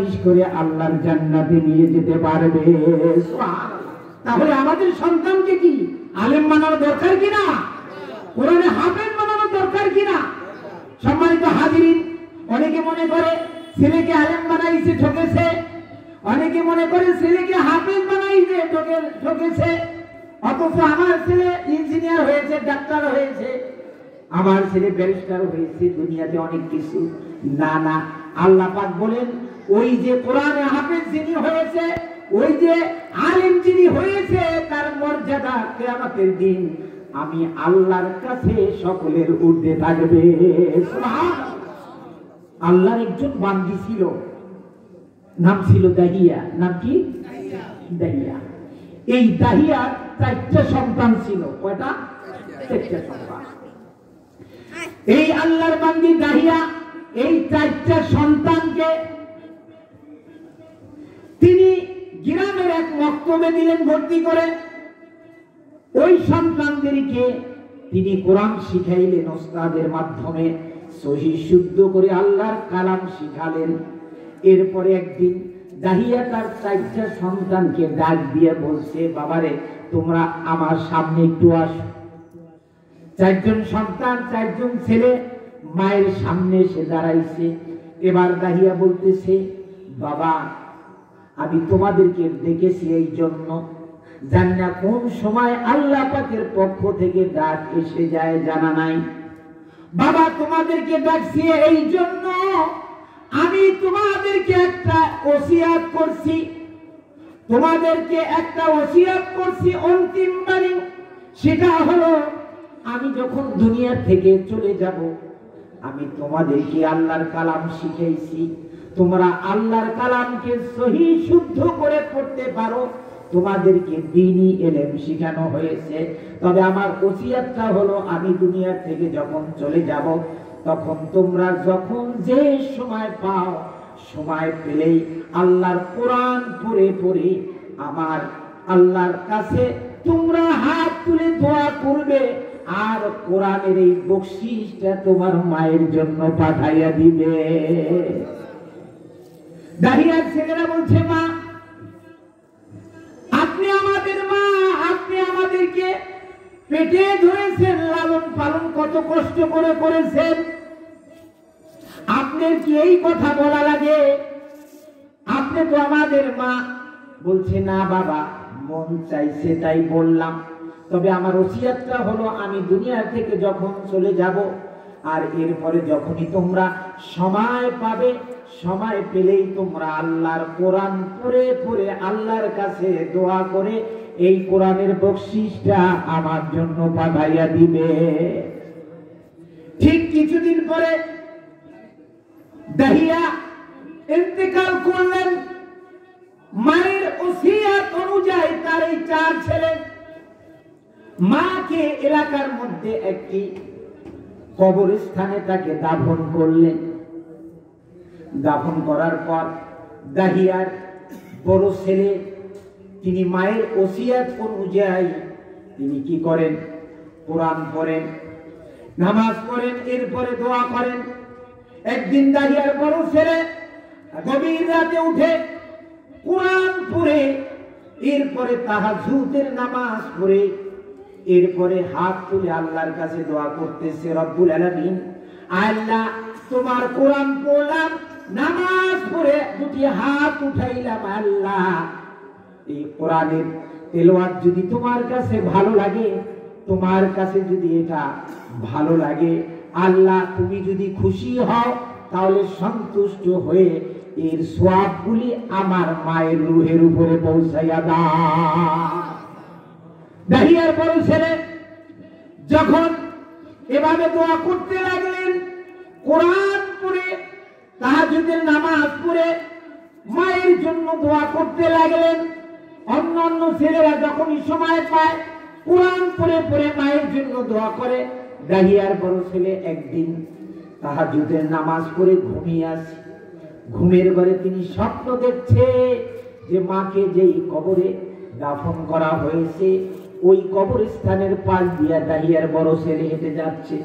সুপারিশ করে আল্লাহর জান্নাতে নিয়ে যেতে পারবে। সুবহানাল্লাহ। তাহলে আমাদের সন্তানকে কি আলেম বানানো দরকার কিনা? কোরআনে হাফেজ বানানো দরকার কিনা? সম্মানিত হাজিরিন, অনেকে মনে করে ছেলেকে আলেম বানাইছে ঠকেছে, অনেকে মনে করে ছেলেকে হাফেজ বানাইছে ঠকেছে। অথচ আমার ছেলে ইঞ্জিনিয়ার হয়েছে, ডাক্তার হয়েছে, আমার ছেলে ব্যারিস্টার হয়েছে, দুনিয়াতে অনেক কিছু। না না, আল্লাহ পাক বলেন ওই যে কোরআনে হাফেজ যিনি হয়েছে, ওই যে আলেম যিনি হয়েছে, তার মর্যাদা কিয়ামতের দিন আমি আল্লাহর কাছে সকলের ঊর্ধ্বে থাকবে। সুবহানাল্লাহ। আল্লাহর একজন বান্দী ছিল, নাম ছিল দাহিয়া। নাম কি? দাহিয়া। এই দাহিয়ার 4টা সন্তান ছিল। কয়টা? 4টা সন্তান। এই আল্লাহর বান্দী দাহিয়া এই 4টা সন্তানকে তিনি গ্রামের এক মক্তবে দিলেন ভর্তি করে। ওই সন্তানদেরকে তিনি কোরআন শিখাইলেন, ওস্তাদের মাধ্যমে সহি শুদ্ধ করে আল্লাহর কালাম শিখালেন। এরপরে একদিন দাহিয়া তার 4টা সন্তানকে ডাক দিয়ে বলছে, বাবারে তোমরা আমার সামনে একটু আসো। 4জন সন্তান, 4জন ছেলে মায়ের সামনে এসে দাঁড়াইছে। এবার দাহিয়া বলতেছে, বাবা আমি তোমাদেরকে ডেকেছি এই জন্য, জানি না কোন সময় আল্লাহ পাকের পক্ষ থেকে ডাক এসে যায় জানা নাই। বাবা তোমাদেরকে ডাকছি এই জন্য, আমি তোমাদেরকে একটা ওসিয়াত করছি, তোমাদেরকে একটা ওসিয়াত করছি অন্তিম বাণী। সেটা হলো আমি যখন দুনিয়া থেকে চলে যাব, আমি তোমাদেরকে আল্লাহর কালাম শিখাইছি, তোমরা আল্লাহর কালামকে সহি শুদ্ধ করে পড়তে পারো, তোমাদেরকে দ্বীনি ইলম শেখানো হয়েছে। তবে আমার ওসিয়াতটা হলো আমি দুনিয়া থেকে যখন চলে যাব, তখন তোমরা যখন যে সময় পাও, সময় পেলেই আল্লাহর কোরআন পড়ে পড়ে আমার আল্লাহর কাছে তোমরা হাত তুলে দোয়া করবে, আর কোরআনের এই বকশিসটা তোমার মায়ের জন্য পাঠাইয়া দিবে। দাহিয়ার ছেলেরা বলছে, মা আপনি আমাদের মা, আপনি আমাদেরকে পেটে ধরেছেন, লালন পালন কত কষ্ট করে করেছেন, আপনার কি এই কথা বলা লাগে? আপনি তো আমাদের মা। বলছে, না বাবা, মন চাইছে তাই বললাম, তবে আমার ওসিয়াতটা হলো আমি দুনিয়া থেকে যখন চলে যাব, আর এরপরে যখনই তোমরা সময় পাবে, সময় পেলেই তোমরা আল্লাহর কোরআন পড়ে পড়ে আল্লাহর কাছে দোয়া করে এই কোরআনের বকশিসটা আমার জন্য পাঠাইয়া দিবে। ঠিক কিছুদিন পরে দাহিয়া ইন্তেকাল করলেন। মায়ের ওসিয়াত অনুযায়ী তার এই 4 ছেলে মাকে এলাকার মধ্যে একটি কবরস্থানে তাকে দাফন করলেন। দাফন করার পর দাহিয়ার বড় ছেলে তিনি মায়ের ওসিয়াত অনুযায়ী তিনি কি করেন? কোরআন পড়েন, নামাজ পড়েন, এরপরে দোয়া করেন। একদিন দাহিয়ার বড় ছেলে গভীর রাতে উঠে কোরআন পড়ে, এরপরে তাহাজ্জুদের নামাজ পড়ে, এরপরে হাত তুলে আল্লাহর কাছে দোয়া করতেছে, রব্বুল আলামিন, আল্লাহ তোমার কোরআন পড়লাম, নামাজ পড়ে দুটি হাত উঠাইলাম, আল্লাহ এই কোরআনের তেলাওয়াত যদি তোমার কাছে ভালো লাগে, তোমার কাছে যদি এটা ভালো লাগে, আল্লাহ তুমি যদি খুশি হও, তাহলে সন্তুষ্ট হয়ে এর সওয়াবগুলি আমার মায়ের রূহের উপরে পৌঁছাইয়া দাও। দাহিয়ার বড় ছেলে যখন এভাবে দোয়া করতে লাগলেন, কোরআন পড়ে তাহাজ্জুদের নামাজ পড়ে মায়ের জন্য দোয়া করতে লাগলেন, অন্যান্য ছেলেরা যখনই সময় পায় কোরআন পড়ে পড়ে মায়ের জন্য দোয়া করে। দাহিয়ার বড় ছেলে একদিন তাহাজ্জুদের নামাজ পড়ে ঘুমিয়ে আসে। ঘুমের ঘরে তিনি স্বপ্ন দেখছে যে মাকে যেই কবরে দাফন করা হয়েছে, ওই কবরস্থানের পাশ দিয়া দাহিয়ার বড় ছেলে হেঁটে যাচ্ছে।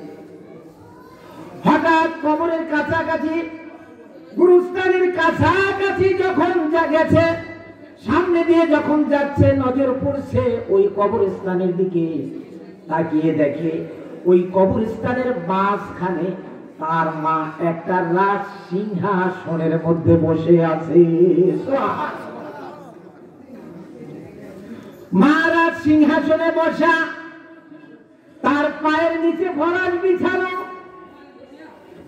হঠাৎ কবরের কাছাকাছি, গুরুস্থানের কাছাকাছি গেছে, সামনে দিয়ে যখন যাচ্ছে নজর পড়ছে ওই কবরস্থানের দিকে, তাকিয়ে দেখে ওই কবরস্থানের মাঝখানে তার মা একটা রাজ সিংহাসনের মধ্যে বসে আছে। মা রাজ সিংহাসনে বসা, তার পায়ের নিচে ফরাশ বিছানো,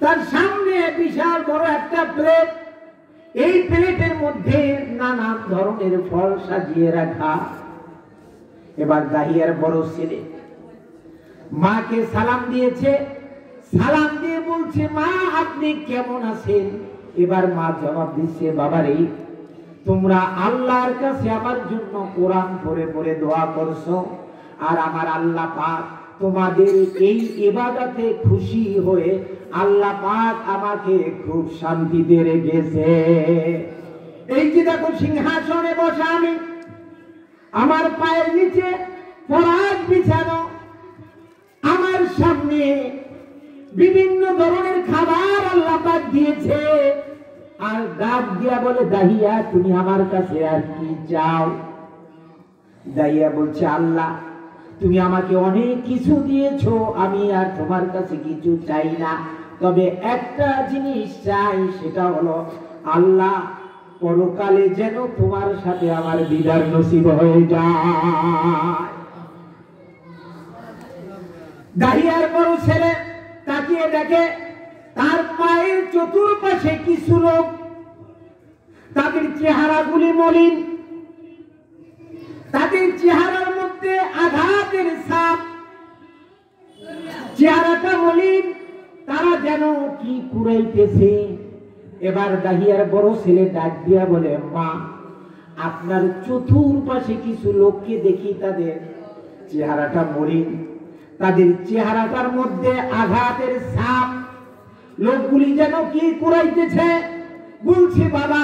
তার সামনে বিশাল বড় একটা প্লেট, এই প্লেটের মধ্যে নানা ধরনের ফল সাজিয়ে রাখা। এবার দাহিয়ার বড় ছেলে মাকে সালাম দিয়েছে, সালাম দিয়ে বলছে, মা আপনি কেমন আছেন? এবার মা জবাব দিচ্ছে, বাবারে তোমরা আল্লাহর কাছে আমার জন্য কোরআন পড়ে পড়ে দোয়া করছো, আর আমার আল্লাহ পাক তোমাদের এই ইবাদতে খুশি হয়ে আল্লাহ পাক আমাকে খুব শান্তিতে রেখেছে। এই যে দেখো সিংহাসনে বসা আমি, আমার পায়ের নিচে ফরাশ বিছানো, আমার সামনে বিভিন্ন ধরনের খাবার আল্লাহ পাক দিয়েছে। আর ডাক দিয়া বলে, দাহিয়া তুমি আমার কাছে আর কি চাও? দাহিয়া বলছে, আল্লাহ তুমি আমাকে অনেক কিছু দিয়েছো, আমি আর তোমার কাছে কিছু চাই না, তবে একটা জিনিস চাই, সেটা হলো আল্লাহ পরকালে যেন তোমার সাথে আমার দিদার নসিব হয়ে যায়। দাহিয়ার বড় ছেলে তাকিয়ে দেখে তার মায়ের চতুর্পাশে কিছু লোক, তাদের চেহারাগুলি মলিন, তাদের চেহারার মধ্যে আঘাতের ছাপ, চেহারাটা মলিন, তারা যেন কি কুড়াইতেছে। এবার দাহিয়ার বড় ছেলে ডাক দিয়া বলে, মা আপনার চতুর্পাশে কিছু লোককে দেখি, তাদের চেহারাটা মলিন, তাদের চেহারাটার মধ্যে আঘাতের ছাপ, লোকগুলি যেন কি কুড়াইতেছে। বলছে, বাবা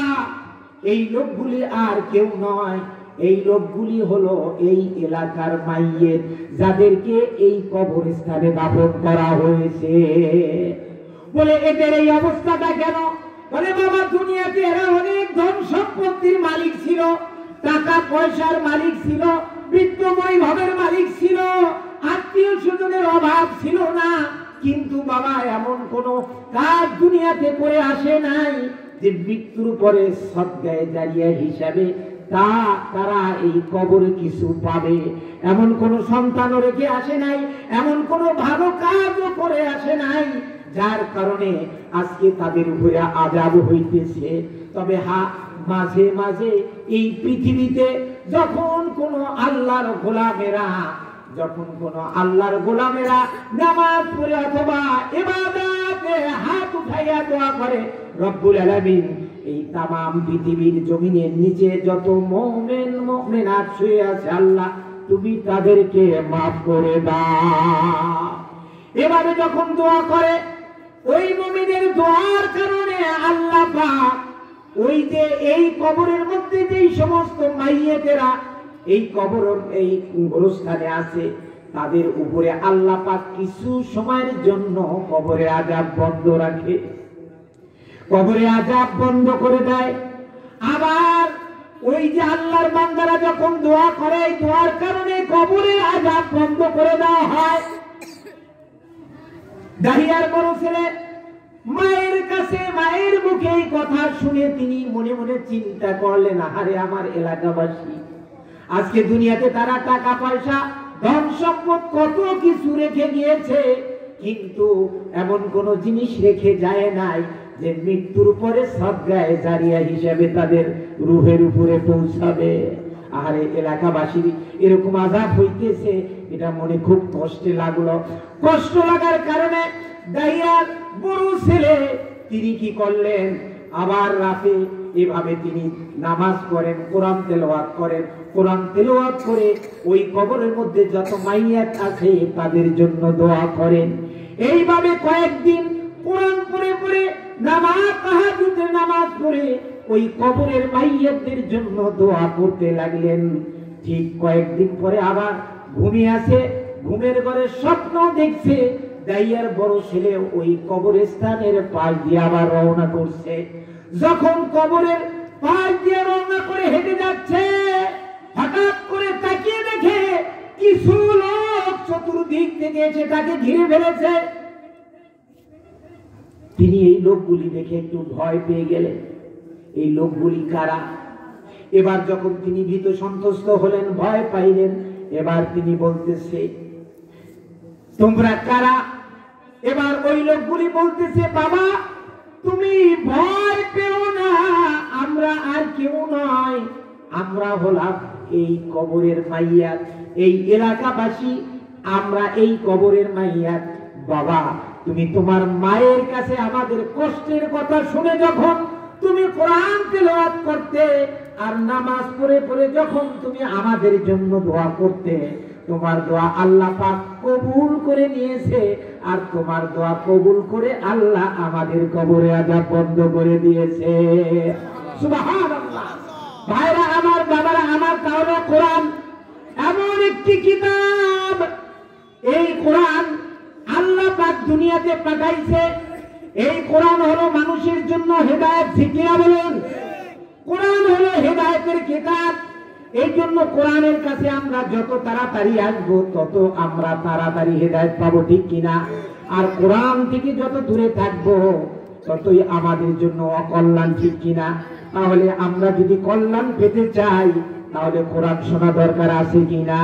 এই লোকগুলি আর কেউ নয়, এই লোকগুলি হলো এই এলাকার মাইয়ের, যাদেরকে এই কবরস্থানে দাফন করা হয়েছে। বলে, এদের এই অবস্থাটা কেন? বলে, বাবা দুনিয়াতে এরা অনেক ধন সম্পত্তির মালিক ছিল, টাকা পয়সার মালিক ছিল, বিত্তময় ভাবের মালিক ছিল, আত্মীয় স্বজনের অভাব ছিল না, কিন্তু বাবা এমন কোন কাজ দুনিয়াতে করে আসে নাই যে মৃত্যুর পরে সদকায়ে জারিয়া হিসাবে তারা এই কবরে কিছু পাবে। এমন কোন সন্তান রেখে আসে নাই, এমন কোন ভালো কাজও করে আসে নাই, যার কারণে আজকে তাদের উপরে আযাব হইতেছে। তবে মাঝে মাঝে এই পৃথিবীতে যখন কোন আল্লাহর গোলামেরা নামাজ পড়ে অথবা ইবাদতে হাত উঠাইয়া দোয়া করে, রব্বুল আলামিন এই তামাম পৃথিবীর জমিনের নিচে যত মুমিন মুমিনাত শুয়ে আছে, আল্লাহ তুমি তাদেরকে মাফ করে দাও। এভাবে যখন দোয়া করে, ওই মুমিনের দোয়ার কারণে আল্লাহ পাক ওই যে এই কবরের মধ্যে যেই সমস্ত মাইয়েতেরা এই গোরস্থানে আছে, তাদের উপরে আল্লাহ পাক কিছু সময়ের জন্য কবরে আযাব বন্ধ রাখে, কবরে আযাব বন্ধ করে দেয়। আবার ওই যে আল্লাহর বান্দারা যখন দোয়া করে, দোয়ার কারণে কবরে আযাব বন্ধ করে দেওয়া হয়। দাহিয়ার বড় ছেলে মায়ের কাছে, মায়ের মুখে এই কথা শুনে তিনি মনে মনে চিন্তা করলেন, আরে আমার এলাকাবাসী আজকে দুনিয়াতে তারা টাকা পয়সা ধন সম্পদ কত কিছু রেখে গিয়েছে, কিন্তু এমন কোন জিনিস রেখে যায় নাই যে মৃত্যুর পরে সদকায়ে জারিয়া হিসেবে তাদের রূহের উপরে পৌঁছাবে। আরে এলাকাবাসীর এরকম আযাব হইতেছে, এটা মনে খুব কষ্টে লাগলো। কষ্ট লাগার কারণে দাহিয়ার বড় ছেলে তিনি কি করলেন, আবার রাতে এভাবে তিনি নামাজ পড়েন, কোরআন তেলাওয়াত করেন, কোরআন তেলাওয়াত করে ওই কবরের মধ্যে যত মাইয়াত আছে তাদের জন্য দোয়া করেন। এইভাবে কয়েকদিন কোরআন পড়ে পড়ে তাহাজ্জুদের নামাজ পড়ে ওই কবরের মাইয়াতদের জন্য দোয়া করতে লাগলেন। ঠিক কয়েকদিন পরে আবার ঘুমিয়ে আসে, ঘুমের ঘরে স্বপ্ন দেখছে দাহিয়ার বড় ছেলে ওই কবরস্থানের পাশ দিয়ে আবার রওনা করছে। যখন কবরের পাশ দিয়ে রওনা করে হেঁটে যাচ্ছে, হঠাৎ করে তাকিয়ে দেখে কিছু লোক চতুর্দিক থেকে এসে তাকে ঘিরে ফেলেছে। তিনি এই লোকগুলি দেখে একটু ভয় পেয়ে গেলেন, এই লোকগুলি কারা? এবার যখন তিনি ভীত সন্ত্রস্ত হলেন, ভয় পাইলেন, এবার তিনি বলতেছে, তোমরা কারা? এবার ওই লোকগুলি বলতেছে, বাবা তুমি ভয় পেও না, আমরা আর কেউ নয়, আমরা হলাম এই কবরের মাইয়াত, এই এলাকাবাসী, আমরা এই কবরের মাইয়াত। বাবা তুমি তোমার মায়ের কাছে আমাদের কষ্টের কথা শুনে যখন তুমি কোরআন তেলাওয়াত করতে আর নামাজ পড়ে পড়ে যখন তুমি আমাদের জন্য দোয়া করতে, তোমার দোয়া আল্লাহ পাক কবুল করে নিয়েছে, আর তোমার দোয়া কবুল করে আল্লাহ আমাদের কবরে আযাব বন্ধ করে দিয়েছে। সুবহানাল্লাহ। ভাইরা আমার, বাবারা আমার, তাহলে কোরআন এমন একটি কিতাব, এই কোরআন আল্লাহ পাক দুনিয়াতে পাঠাইছে। এই কোরআন হলো মানুষের জন্য হেদায়েত। শিখিয়া বলেন, কোরআন হলো হেদায়েতের কিতাব। এই জন্য কোরআনের কাছে আমরা যত তাড়াতাড়ি আসবো তত আমরা তাড়াতাড়ি হেদায়েত পাবো, ঠিক কিনা? আর কোরআন থেকে যত দূরে থাকবো ততই আমাদের জন্য অকল্যাণ, ঠিক কিনা? তাহলে আমরা যদি কল্যাণ পেতে চাই তাহলে কোরআন শোনা দরকার আছে কিনা?